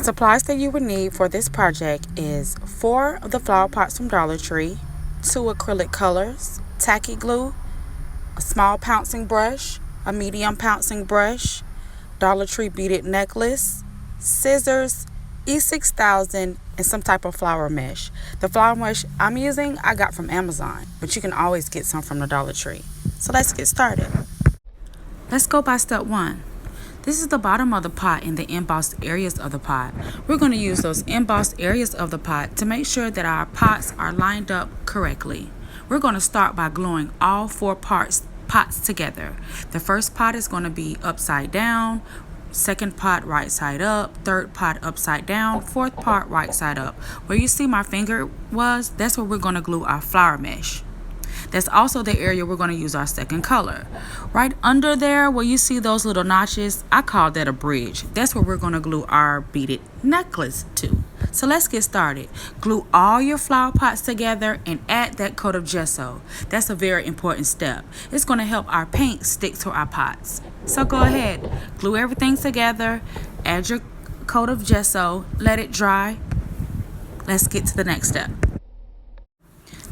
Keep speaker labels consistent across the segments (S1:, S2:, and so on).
S1: supplies that you would need for this project is 4 of the flower pots from Dollar Tree, 2 acrylic colors, tacky glue, a small pouncing brush, a medium pouncing brush, Dollar Tree beaded necklace, scissors, E6000, and some type of flower mesh. The flower mesh I'm using, I got from Amazon, but you can always get some from the Dollar Tree. So let's get started. Let's go by step 1. This is the bottom of the pot and the embossed areas of the pot. We're going to use those embossed areas of the pot to make sure that our pots are lined up correctly. We're going to start by gluing all 4 pots together. The first pot is going to be upside down, second pot right side up, third pot upside down, fourth pot right side up. Where you see my finger was, that's where we're going to glue our flower mesh. That's also the area we're going to use our second color. Right under there where you see those little notches, I call that a bridge. That's where we're going to glue our beaded necklace to. So let's get started. Glue all your flower pots together and add that coat of gesso. That's a very important step. It's going to help our paint stick to our pots. So go ahead, glue everything together, add your coat of gesso, let it dry. Let's get to the next step.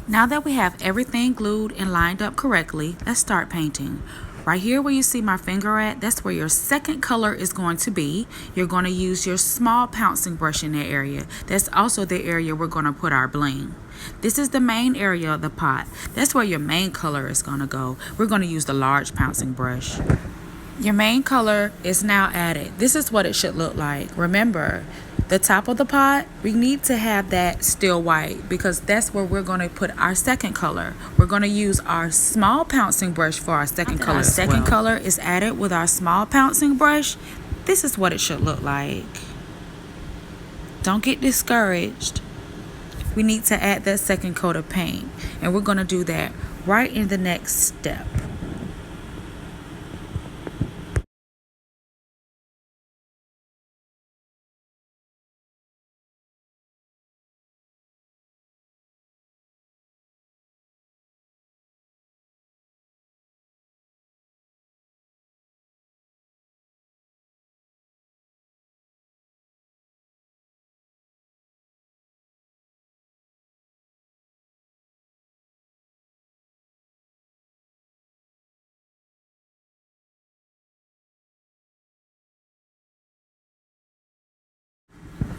S1: Now that we have everything glued and lined up correctly, let's start painting. Right here where you see my finger at, that's where your second color is going to be. You're going to use your small pouncing brush in that area. That's also the area we're going to put our bling. This is the main area of the pot. That's where your main color is going to go. We're going to use the large pouncing brush. Your main color is now added. This is what it should look like. Remember, the top of the pot, we need to have that still white because that's where we're going to put our second color. We're going to use our small pouncing brush for our second color. Our second color is added with our small pouncing brush. This is what it should look like. Don't get discouraged. We need to add that second coat of paint, and we're going to do that right in the next step.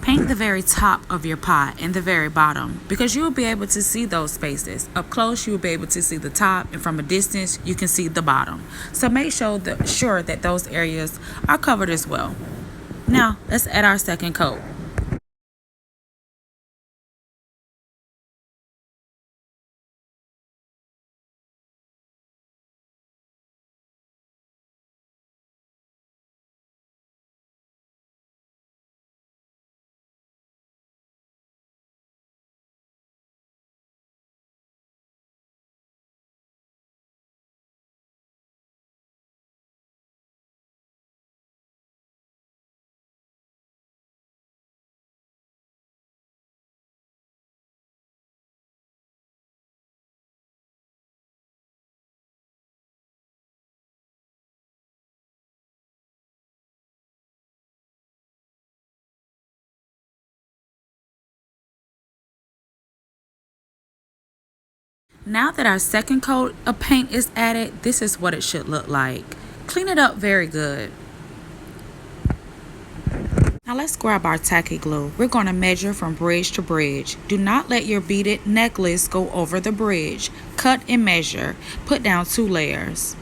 S1: Paint the very top of your pot and the very bottom because you will be able to see those spaces. Up close, you will be able to see the top, and from a distance, you can see the bottom. So make sure that those areas are covered as well. Now, let's add our second coat. Now that our second coat of paint is added, this is what it should look like. Clean it up very good. Now let's grab our tacky glue. We're going to measure from bridge to bridge. Do not let your beaded necklace go over the bridge. Cut and measure. Put down 2 layers.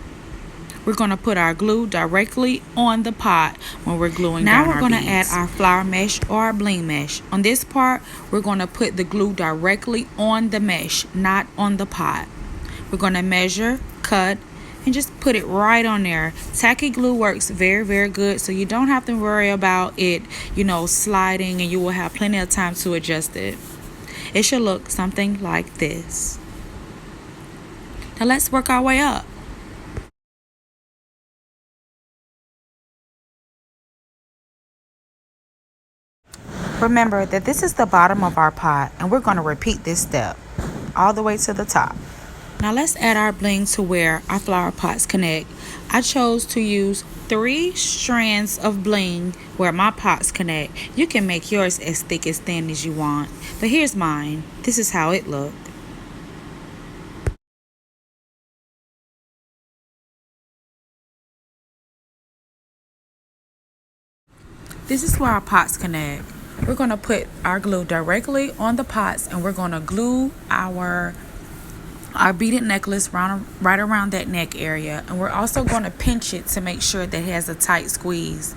S1: We're going to put our glue directly on the pot when we're gluing down our beads. Now we're going to add our flower mesh or our bling mesh. On this part, we're going to put the glue directly on the mesh, not on the pot. We're going to measure, cut, and just put it right on there. Tacky glue works very, very good, so you don't have to worry about it, sliding, and you will have plenty of time to adjust it. It should look something like this. Now let's work our way up. Remember that this is the bottom of our pot, and we're going to repeat this step all the way to the top. Now let's add our bling to where our flower pots connect. I chose to use 3 strands of bling where my pots connect. You can make yours as thick as thin as you want, but here's mine. This is how it looked. This is where our pots connect. We're going to put our glue directly on the pots, and we're going to glue our beaded necklace right around that neck area, and we're also going to pinch it to make sure that it has a tight squeeze.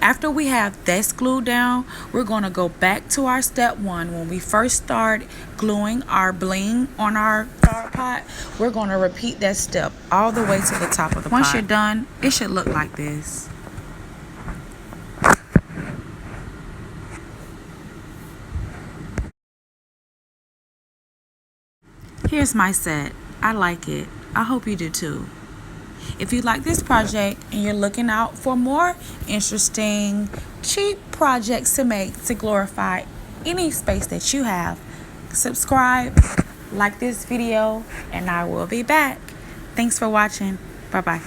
S1: After we have this glued down, we're going to go back to our step 1. When we first start gluing our bling on our flower pot, we're going to repeat that step all the way to the top of the pot. Once you're done, it should look like this. Here's my set. I like it. I hope you do too. If you like this project and you're looking out for more interesting, cheap projects to make to glorify any space that you have, subscribe, like this video, and I will be back. Thanks for watching. Bye-bye.